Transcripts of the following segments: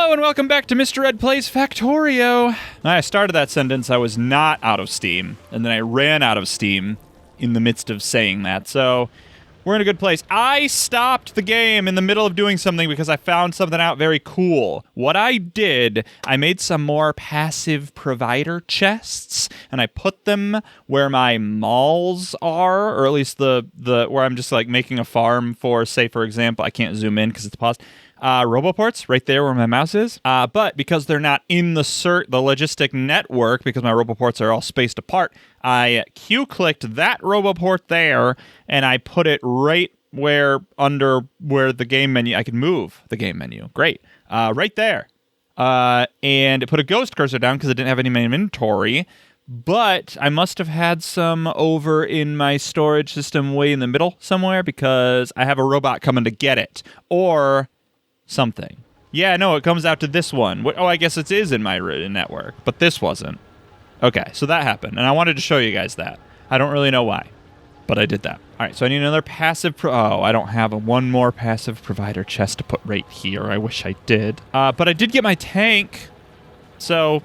Hello and welcome back to Mr. Ed Plays Factorio. I started that sentence, I was not out of steam, and then I ran out of steam in the midst of saying that, so we're in a good place. I stopped the game in the middle of doing something because I found something out very cool. What I did, I made some more passive provider chests, and I put them where my malls are, or at least the where I'm just like making a farm for, say, for example, I can't zoom in because it's paused. Roboports, right there where my mouse is. But because they're not in the logistic network, because my Roboports are all spaced apart, I Q-clicked that Roboport there, and I put it right where the game menu, I can move the game menu. Great. Right there. And it put a ghost cursor down because it didn't have any inventory. But I must have had some over in my storage system way in the middle somewhere because I have a robot coming to get it. Or something. Yeah, no, it comes out to this one. Oh, I guess it is in my network, but this wasn't. Okay, so that happened, and I wanted to show you guys that. I don't really know why, but I did that. All right, so I need another passive I don't have one more passive provider chest to put right here. I wish I did. But I did get my tank, so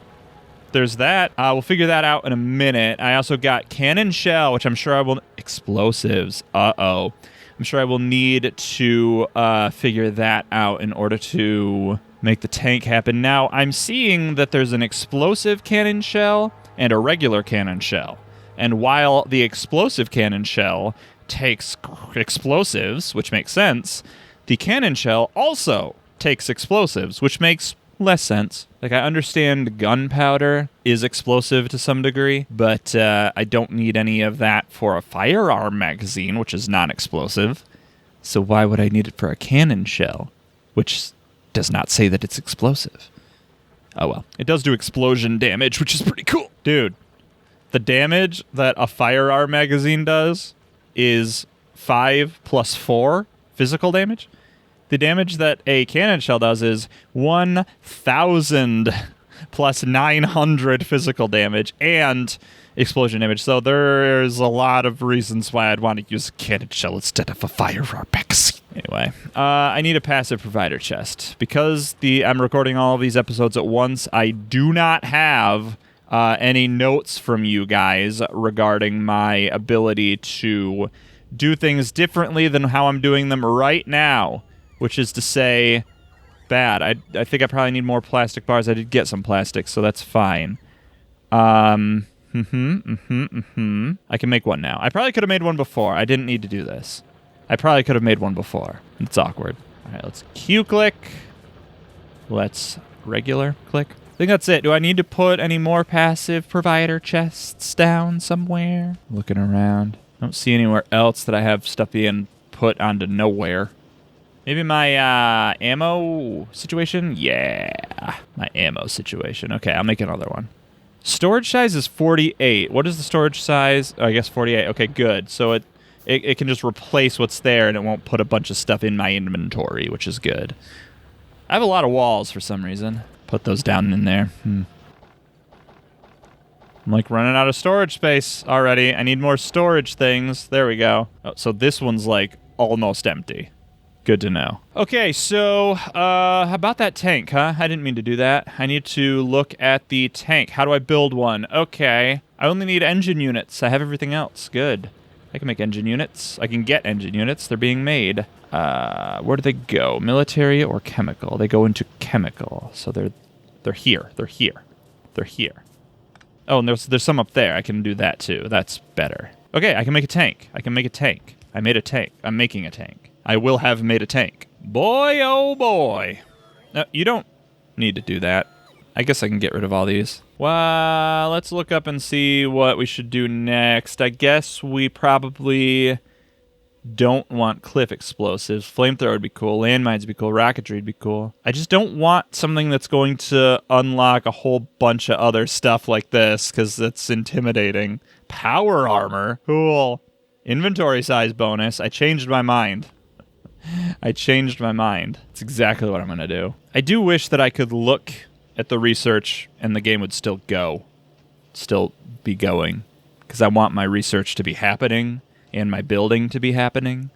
there's that. We'll figure that out in a minute. I also got cannon shell, which I'm sure I will... Explosives. Uh-oh. I'm sure I will need to figure that out in order to make the tank happen. Now, I'm seeing that there's an explosive cannon shell and a regular cannon shell. And while the explosive cannon shell takes explosives, which makes sense, the cannon shell also takes explosives, which makes less sense. Like, I understand gunpowder is explosive to some degree, but I don't need any of that for a firearm magazine, which is non-explosive. So why would I need it for a cannon shell, which does not say that it's explosive? Oh well. It does do explosion damage, which is pretty cool. Dude, the damage that a firearm magazine does is 5 plus 4 physical damage. The damage that a cannon shell does is 1,000 plus 900 physical damage and explosion damage. So there's a lot of reasons why I'd want to use a cannon shell instead of a firearm magazine. Anyway, I need a passive provider chest. Because I'm recording all of these episodes at once, I do not have any notes from you guys regarding my ability to do things differently than how I'm doing them right now. Which is to say, bad. I think I probably need more plastic bars. I did get some plastic, so that's fine. I can make one now. I probably could have made one before. I didn't need to do this. I probably could have made one before. It's awkward. All right, let's Q-click. Let's regular click. I think that's it. Do I need to put any more passive provider chests down somewhere? Looking around. I don't see anywhere else that I have stuff being put onto nowhere. Maybe my ammo situation? Yeah, my ammo situation. Okay, I'll make another one. Storage size is 48. What is the storage size? Oh, I guess 48. Okay, good. So it can just replace what's there, and it won't put a bunch of stuff in my inventory, which is good. I have a lot of walls for some reason. Put those down in there. I'm like running out of storage space already. I need more storage things. There we go. Oh, so this one's like almost empty. Good to know. Okay, so how about that tank, huh? I didn't mean to do that. I need to look at the tank. How do I build one? Okay. I only need engine units. I have everything else. Good. I can make engine units. I can get engine units. They're being made. Where do they go? Military or chemical? They go into chemical. So they're here. They're here. They're here. Oh, and there's some up there. I can do that too. That's better. Okay, I can make a tank. I can make a tank. I made a tank. I'm making a tank. I will have made a tank. Boy, oh boy. No, you don't need to do that. I guess I can get rid of all these. Well, let's look up and see what we should do next. I guess we probably don't want cliff explosives. Flamethrower would be cool. Landmines would be cool. Rocketry would be cool. I just don't want something that's going to unlock a whole bunch of other stuff like this, because it's intimidating. Power armor. Cool. Inventory size bonus. I changed my mind. It's exactly what I'm going to do. I do wish that I could look at the research and the game would still be going. Because I want my research to be happening and my building to be happening.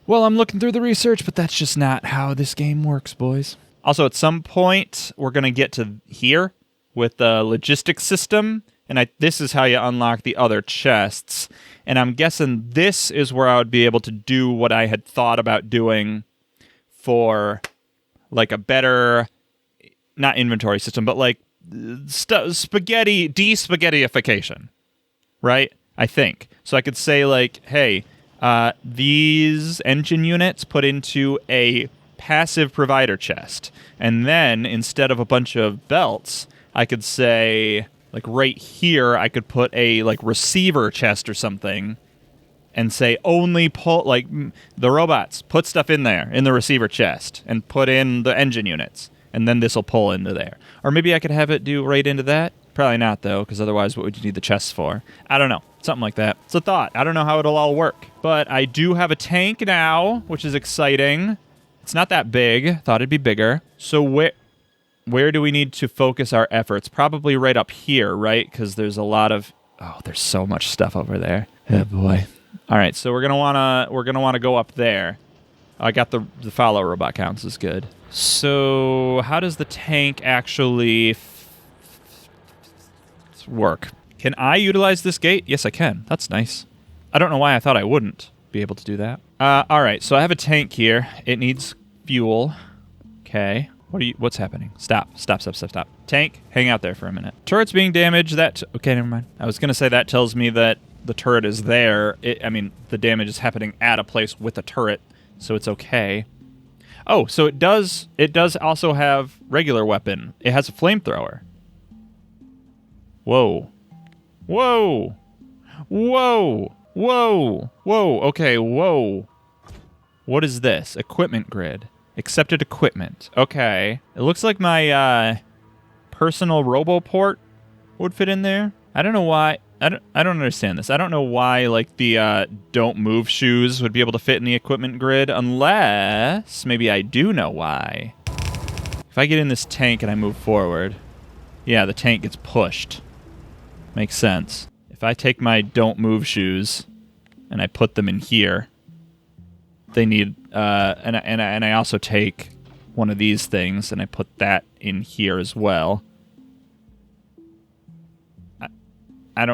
Well, I'm looking through the research, but that's just not how this game works, boys. Also, at some point, we're going to get to here with the logistics system, and this is how you unlock the other chests. And I'm guessing this is where I would be able to do what I had thought about doing for like a better, not inventory system, but like de-spaghettyification, right? I think. So I could say like, hey, these engine units put into a passive provider chest. And then instead of a bunch of belts, I could say like right here, I could put a like receiver chest or something and say only pull like the robots, put stuff in there in the receiver chest and put in the engine units. And then this will pull into there. Or maybe I could have it do right into that. Probably not, though, because otherwise what would you need the chests for? I don't know. Something like that. It's a thought. I don't know how it'll all work. But I do have a tank now, which is exciting. It's not that big. Thought it'd be bigger. So where do we need to focus our efforts? Probably right up here, right? Because there's a lot of... Oh, there's so much stuff over there. Oh, boy. All right, so we're gonna wanna go up there. I got the follow robot counts is good. So how does the tank actually work? Can I utilize this gate? Yes, I can. That's nice. I don't know why I thought I wouldn't be able to do that. All right, so I have a tank here. It needs fuel. Okay. What's happening? Stop. Tank, hang out there for a minute. Turret's being damaged. Okay, never mind. I was going to say that tells me that the turret is there. The damage is happening at a place with a turret, so it's okay. Oh, so it does also have regular weapon. It has a flamethrower. Whoa. Okay, whoa. What is this? Equipment grid. Accepted equipment. Okay. It looks like my personal RoboPort would fit in there. I don't know why. I don't understand this. I don't know why like the don't move shoes would be able to fit in the equipment grid unless maybe I do know why. If I get in this tank and I move forward, yeah, the tank gets pushed. Makes sense. If I take my don't move shoes and I put them in here, they need and I also take one of these things and I put that in here as well. I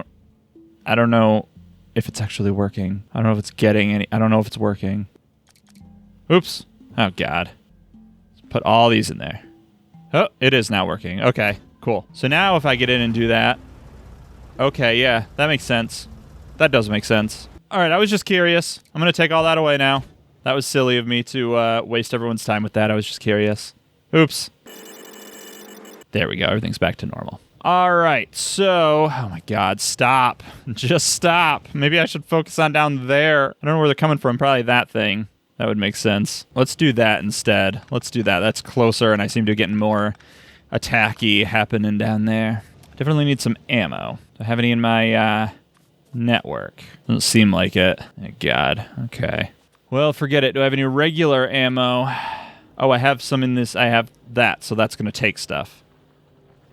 don't know if it's actually working. I don't know if it's getting any. I don't know if it's working. Oops. Oh, God. Let's put all these in there. Oh, it is now working. Okay, cool. So now if I get in and do that. Okay, yeah, that makes sense. That does make sense. All right, I was just curious. I'm going to take all that away now. That was silly of me to waste everyone's time with that. I was just curious. Oops. There we go. Everything's back to normal. All right, so, oh my God, stop. Just stop. Maybe I should focus on down there. I don't know where they're coming from. Probably that thing. That would make sense. Let's do that instead. Let's do that. That's closer, and I seem to be getting more attacky happening down there. Definitely need some ammo. Do I have any in my network? Doesn't seem like it. Oh, God. Okay. Well, forget it. Do I have any regular ammo? Oh, I have some in this. I have that, so that's going to take stuff.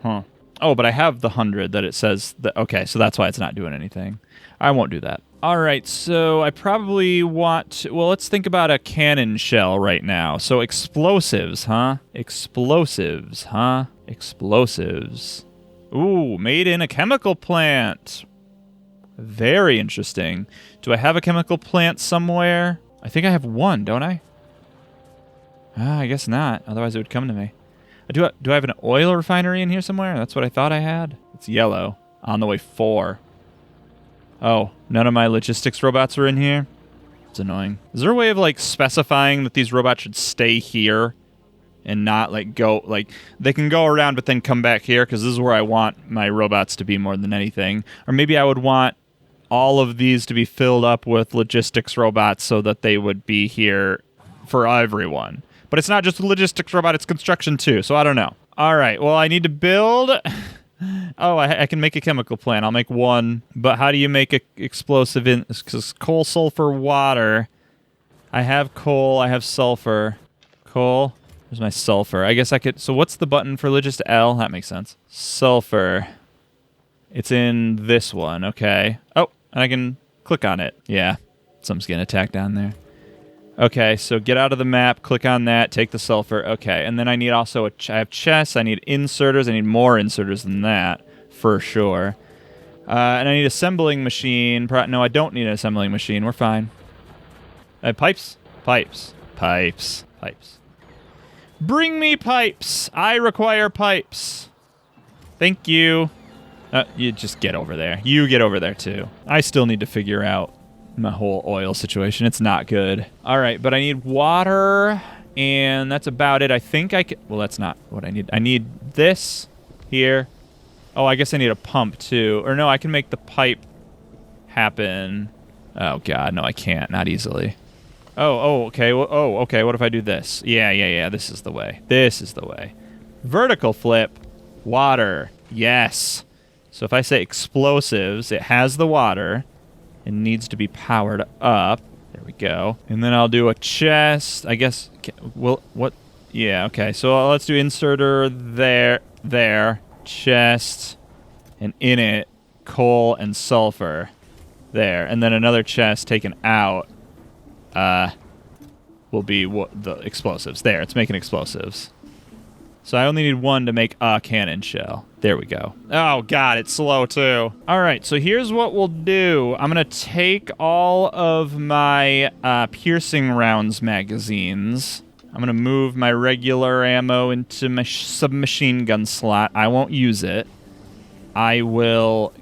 Huh. Oh, but I have the 100 that it says that. Okay, so that's why it's not doing anything. I won't do that. All right, so I probably want to, well, let's think about a cannon shell right now. So explosives, huh? Explosives. Ooh, made in a chemical plant. Very interesting. Do I have a chemical plant somewhere? I think I have one, don't I? I guess not. Otherwise it would come to me. Do I have an oil refinery in here somewhere? That's what I thought I had. It's yellow. On the way 4. Oh, none of my logistics robots are in here? It's annoying. Is there a way of, like, specifying that these robots should stay here and not, like, go, like, they can go around but then come back here? Because this is where I want my robots to be more than anything. Or maybe I would want all of these to be filled up with logistics robots so that they would be here for everyone. But it's not just a logistics robot, it's construction too, so I don't know. All right, well, I need to build... Oh, I can make a chemical plant. I'll make one. But how do you make an explosive in... Because coal, sulfur, water. I have coal, I have sulfur. Coal. Where's my sulfur? I guess I could... So what's the button for just L? That makes sense. Sulfur. It's in this one, okay. Oh, and I can click on it. Yeah, something's getting attacked down there. Okay, so get out of the map, click on that, take the sulfur. Okay, and then I need also I have chests, I need inserters, I need more inserters than that, for sure. And I need assembling machine. No, I don't need an assembling machine. We're fine. Pipes? Pipes. Pipes. Pipes. Bring me pipes! I require pipes. Thank you. You just get over there. You get over there, too. I still need to figure out my whole oil situation. It's not good. All right, but I need water, and that's about it. I think I can... Well, that's not what I need. I need this here. Oh, I guess I need a pump, too. Or no, I can make the pipe happen. Oh, God, no, I can't. Not easily. Okay. Well, okay. What if I do this? Yeah. This is the way. This is the way. Vertical flip. Water. Yes. So if I say explosives, it has the water. It needs to be powered up. There we go. And then I'll do a chest. I guess... Well, what? Yeah, okay. So let's do inserter there. Chest. And in it, coal and sulfur. There. And then another chest taken out. Will be the explosives. There, it's making explosives. So I only need one to make a cannon shell. There we go. Oh, God, it's slow, too. All right, so here's what we'll do. I'm going to take all of my piercing rounds magazines. I'm going to move my regular ammo into my submachine gun slot. I won't use it. I will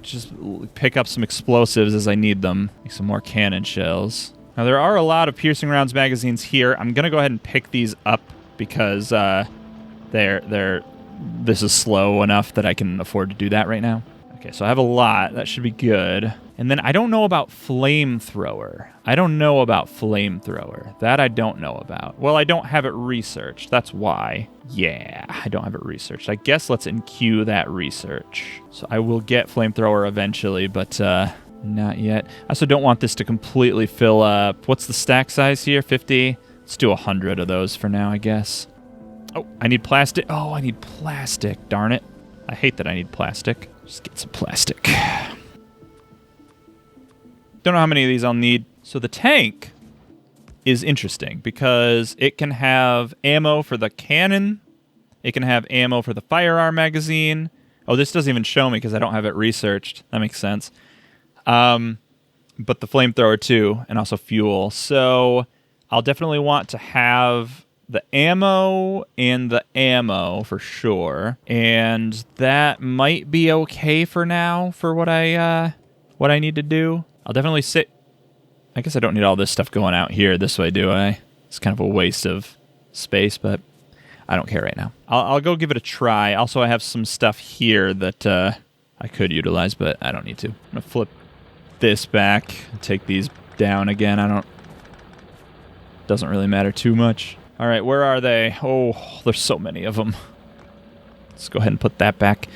just pick up some explosives as I need them. Make some more cannon shells. Now, there are a lot of piercing rounds magazines here. I'm going to go ahead and pick these up because this is slow enough that I can afford to do that right now. Okay, so I have a lot. That should be good. And then I don't know about flamethrower. That I don't know about. Well, I don't have it researched. That's why. Yeah, I don't have it researched. I guess let's enqueue that research. So I will get flamethrower eventually, but not yet. I also don't want this to completely fill up. What's the stack size here? 50? Let's do 100 of those for now, I guess. Oh, I need plastic. Oh, I need plastic. Darn it. I hate that I need plastic. Just get some plastic. Don't know how many of these I'll need. So the tank is interesting because it can have ammo for the cannon. It can have ammo for the firearm magazine. Oh, this doesn't even show me because I don't have it researched. That makes sense. But the flamethrower too, and also fuel. So I'll definitely want to have the ammo and the ammo for sure. And that might be okay for now for what I need to do. I'll definitely sit. I guess I don't need all this stuff going out here this way, do I? It's kind of a waste of space, but I don't care right now. I'll go give it a try. Also, I have some stuff here that I could utilize, but I don't need to. I'm going to flip this back and take these down again. Doesn't really matter too much. All right, where are they? Oh, there's so many of them. Let's go ahead and put that back.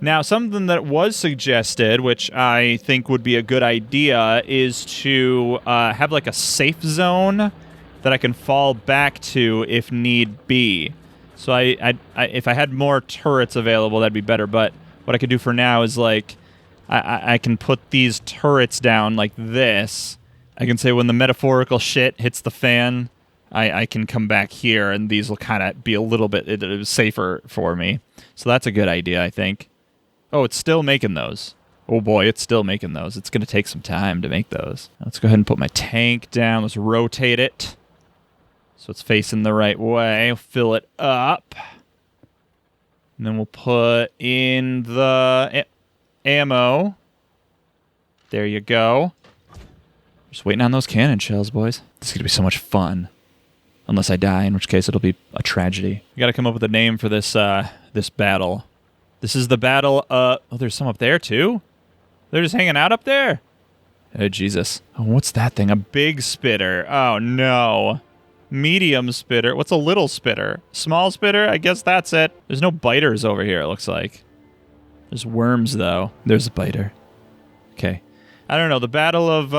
Now, something that was suggested, which I think would be a good idea, is to have like a safe zone that I can fall back to if need be. So if I had more turrets available, that'd be better. But what I could do for now is like I can put these turrets down like this. I can say when the metaphorical shit hits the fan, I can come back here, and these will kind of be a little bit safer for me. So that's a good idea, I think. Oh, it's still making those. Oh boy, it's still making those. It's going to take some time to make those. Let's go ahead and put my tank down. Let's rotate it so it's facing the right way. Fill it up. And then we'll put in the ammo. There you go. Just waiting on those cannon shells, boys. This is going to be so much fun. Unless I die, in which case it'll be a tragedy. We got to come up with a name for this this battle. This is the battle oh, there's some up there, too? They're just hanging out up there? Oh, Jesus. Oh, what's that thing? A big spitter. Oh, no. Medium spitter. What's a little spitter? Small spitter? I guess that's it. There's no biters over here, it looks like. There's worms, though. There's a biter. Okay. I don't know. The Battle of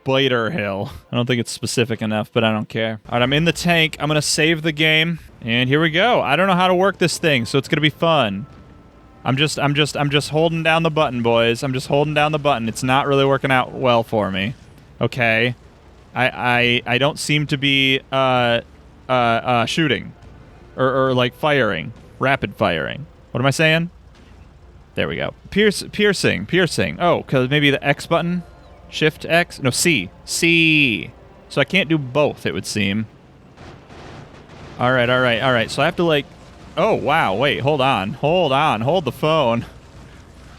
Biter Hill. I don't think it's specific enough, but I don't care. All right, I'm in the tank. I'm going to save the game. And here we go. I don't know how to work this thing, so it's going to be fun. I'm just holding down the button, boys. I'm just holding down the button. It's not really working out well for me. Okay. I don't seem to be shooting or like firing, rapid firing. What am I saying? There we go. Piercing. Oh, because maybe the X button? Shift X? No, C. So I can't do both, it would seem. All right. So I have to like... Oh, wow. Wait, hold on. Hold the phone.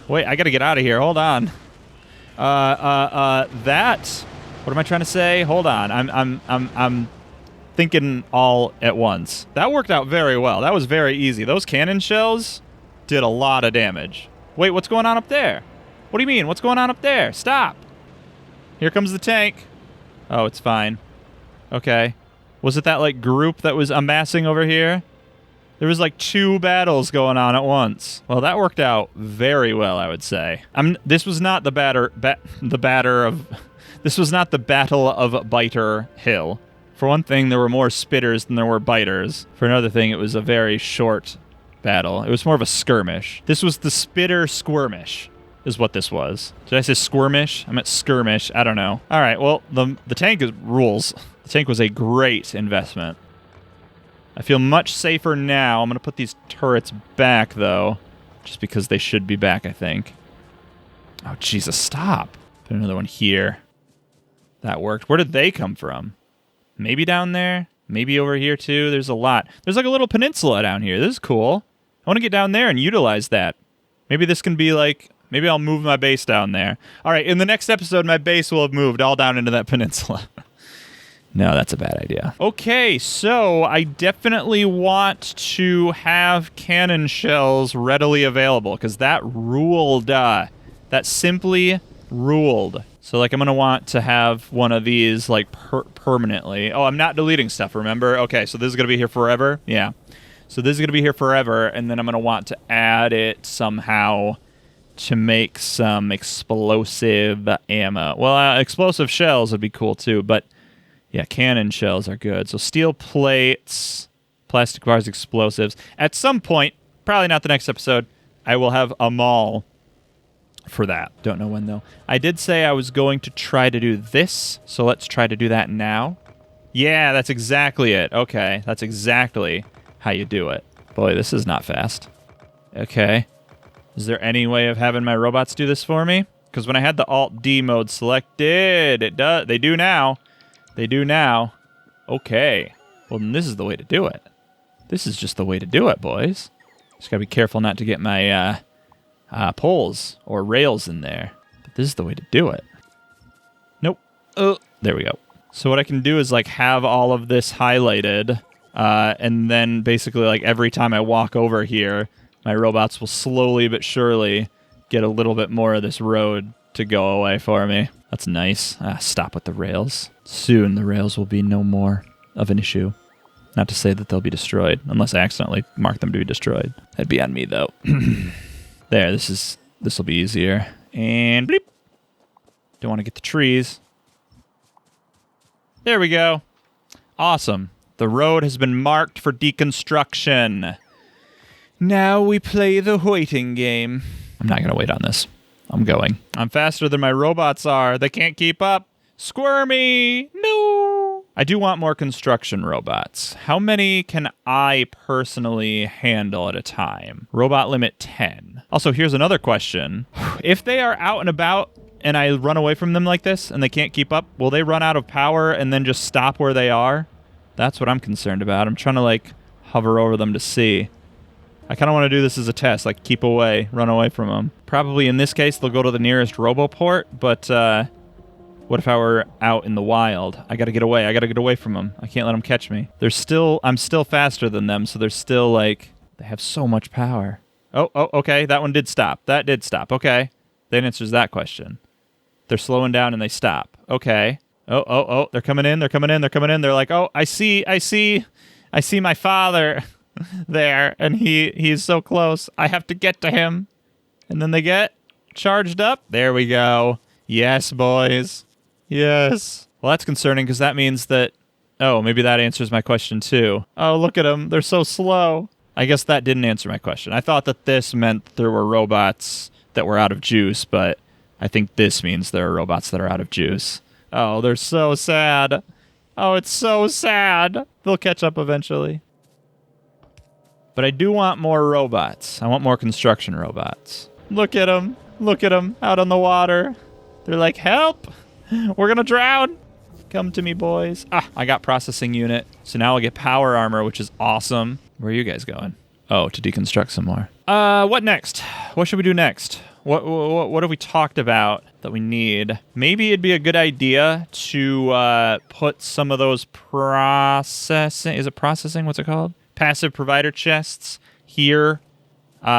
Wait, I got to get out of here. Hold on. That... What am I trying to say? Hold on. I'm thinking all at once. That worked out very well. That was very easy. Those cannon shells did a lot of damage. Wait, what's going on up there? What do you mean? What's going on up there? Stop. Here comes the tank. Oh, it's fine. Okay. Was it that, like, group that was amassing over here? There was, like, 2 battles going on at once. Well, that worked out very well, I would say. This was not the This was not the Battle of Biter Hill. For one thing, there were more spitters than there were biters. For another thing, it was a very short battle. It was more of a skirmish. This was the spitter skirmish, is what this was. Did I say skirmish? I meant skirmish. I don't know. All right, well, the tank rules. The tank was a great investment. I feel much safer now. I'm going to put these turrets back, though, just because they should be back, I think. Oh, Jesus, stop. Put another one here. That worked. Where did they come from? Maybe down there? Maybe over here, too? There's a lot. There's like a little peninsula down here. This is cool. I want to get down there and utilize that. Maybe this can be like... Maybe I'll move my base down there. All right, in the next episode, my base will have moved all down into that peninsula. No, that's a bad idea. Okay, so I definitely want to have cannon shells readily available, because that ruled. That simply ruled. So, like, I'm going to want to have one of these, like, permanently. Oh, I'm not deleting stuff, remember? Okay, so this is going to be here forever? Yeah. So this is going to be here forever, and then I'm going to want to add it somehow to make some explosive ammo. Well, explosive shells would be cool, too, but, yeah, cannon shells are good. So steel plates, plastic bars, explosives. At some point, probably not the next episode, I will have a mall for that. Don't know when, though. I did say I was going to try to do this, so let's try to do that now. Yeah, that's exactly it. Okay, that's exactly how you do it. Boy, this is not fast. Okay. Is there any way of having my robots do this for me? Because when I had the Alt-D mode selected, it does. They do now. They do now. Okay. Well, then this is the way to do it. This is just the way to do it, boys. Just gotta be careful not to get my poles or rails in there. But this is the way to do it. Nope. There we go. So what I can do is like have all of this highlighted, and then basically like every time I walk over here, my robots will slowly but surely get a little bit more of this road to go away for me. That's nice. Stop with the rails. Soon the rails will be no more of an issue. Not to say that they'll be destroyed, unless I accidentally mark them to be destroyed. That'd be on me, though. There, this will be easier. And bleep. Don't want to get the trees. There we go. Awesome. The road has been marked for deconstruction. Now we play the waiting game. I'm not going to wait on this. I'm going. I'm faster than my robots are. They can't keep up. Squirmy! No! I do want more construction robots. How many can I personally handle at a time? Robot limit 10. Also, here's another question. If they are out and about and I run away from them like this and they can't keep up, will they run out of power and then just stop where they are? That's what I'm concerned about. I'm trying to, like, hover over them to see. I kind of want to do this as a test, like keep away, run away from them. Probably in this case, they'll go to the nearest roboport, but what if I were out in the wild? I got to get away. I got to get away from them. I can't let them catch me. I'm still faster than them, so they're still like, they have so much power. Oh, okay, that one did stop. That did stop. Okay, that answers that question. They're slowing down and they stop. Okay. Oh, they're coming in. They're like, oh, I see my father there, and he's so close. I have to get to him. And then they get charged up. There we go. Yes, boys. Yes. Well, that's concerning because that means that... Oh, maybe that answers my question too. Oh, look at them. They're so slow. I guess that didn't answer my question. I thought that this meant there were robots that were out of juice, but I think this means there are robots that are out of juice. Oh, they're so sad. Oh, it's so sad. They'll catch up eventually. But I do want more robots. I want more construction robots. Look at them. Look at them out on the water. They're like, help. We're going to drown. Come to me, boys. Ah, I got processing unit. So now I'll get power armor, which is awesome. Where are you guys going? Oh, to deconstruct some more. What next? What should we do next? What have we talked about that we need? Maybe it'd be a good idea to put some of those processing... Is it processing? What's it called? Passive provider chests here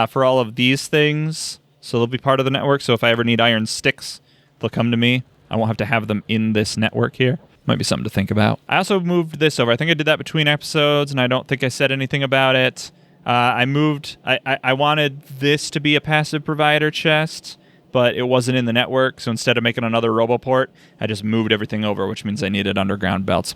for all of these things. So they'll be part of the network. So if I ever need iron sticks, they'll come to me. I won't have to have them in this network here. Might be something to think about. I also moved this over. I think I did that between episodes, and I don't think I said anything about it. I wanted this to be a passive provider chest, but it wasn't in the network, so instead of making another RoboPort, I just moved everything over, which means I needed underground belts.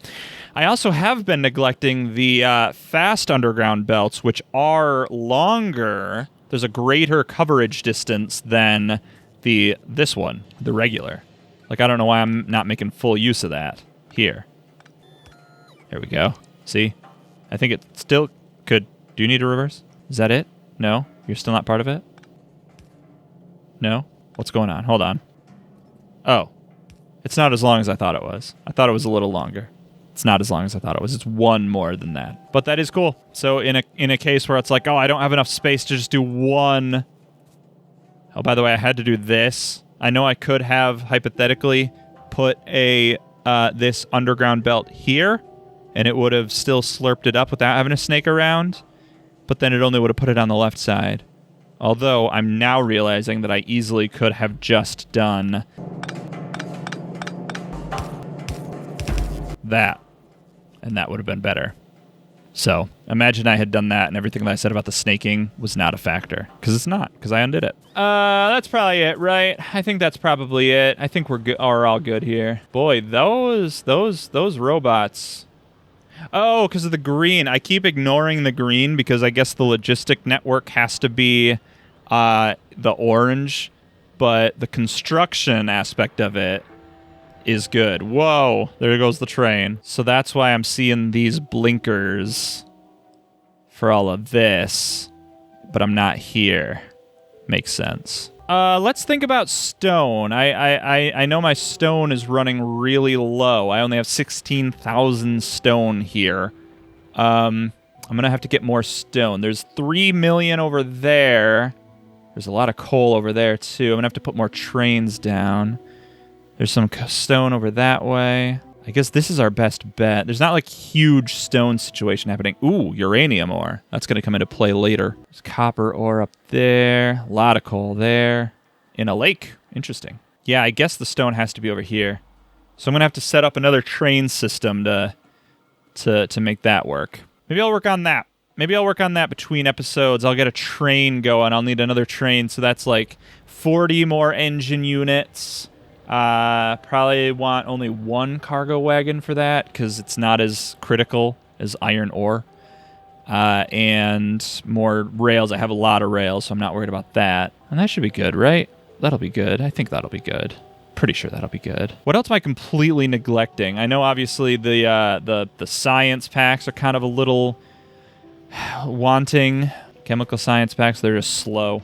I also have been neglecting the fast underground belts, which are longer. There's a greater coverage distance than this one, the regular. Like, I don't know why I'm not making full use of that. Here. There we go. See? I think it still could... Do you need a reverse? Is that it? No? You're still not part of it? No? What's going on? Hold on. Oh. It's not as long as I thought it was. I thought it was a little longer. It's not as long as I thought it was. It's one more than that. But that is cool. So in a case where it's like, oh, I don't have enough space to just do one... Oh, by the way, I had to do this. I know I could have, hypothetically, put this underground belt here, and it would have still slurped it up without having a snake around, but then it only would have put it on the left side. Although, I'm now realizing that I easily could have just done that, and that would have been better. So, imagine I had done that and everything that I said about the snaking was not a factor. Because it's not, because I undid it. That's probably it, right? I think that's probably it. I think we're all good here. Boy, those robots. Oh, because of the green. I keep ignoring the green because I guess the logistic network has to be the orange. But the construction aspect of it is good. Whoa, there goes the train. So that's why I'm seeing these blinkers for all of this, but I'm not here. Makes sense. Let's think about stone. I know my stone is running really low. I only have 16,000 stone here. I'm gonna have to get more stone. There's 3 million over there. There's a lot of coal over there too. I'm gonna have to put more trains down. There's some stone over that way. I guess this is our best bet. There's not like huge stone situation happening. Ooh, uranium ore. That's going to come into play later. There's copper ore up there. A lot of coal there. In a lake. Interesting. Yeah, I guess the stone has to be over here. So I'm going to have to set up another train system to make that work. Maybe I'll work on that. Maybe I'll work on that between episodes. I'll get a train going. I'll need another train. So that's like 40 more engine units. Probably want only one cargo wagon for that because it's not as critical as iron ore. And more rails. I have a lot of rails, so I'm not worried about that. And that should be good, right? That'll be good. I think that'll be good. Pretty sure that'll be good. What else am I completely neglecting? I know obviously the science packs are kind of a little wanting. Chemical science packs, they're just slow.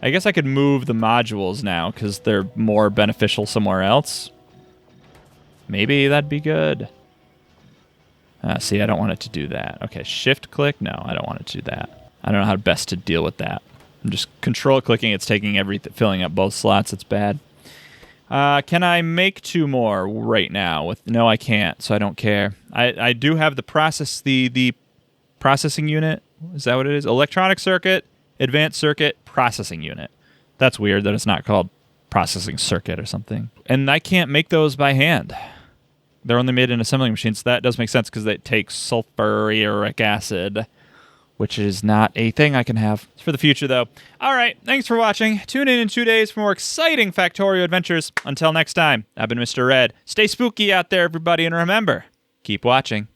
I guess I could move the modules now because they're more beneficial somewhere else. Maybe that'd be good. See, I don't want it to do that. Okay, shift click? No, I don't want it to do that. I don't know how best to deal with that. I'm just control clicking. It's taking everything, filling up both slots. It's bad. Can I make 2 more right now? No, I can't, so I don't care. I do have the processing unit. Is that what it is? Electronic circuit. Advanced circuit processing unit. That's weird that it's not called processing circuit or something. And I can't make those by hand. They're only made in assembling machines. So that does make sense because it takes sulfuric acid, which is not a thing I can have. It's for the future, though. All right. Thanks for watching. Tune in 2 days for more exciting Factorio adventures. Until next time, I've been Mr. Red. Stay spooky out there, everybody, and remember, keep watching.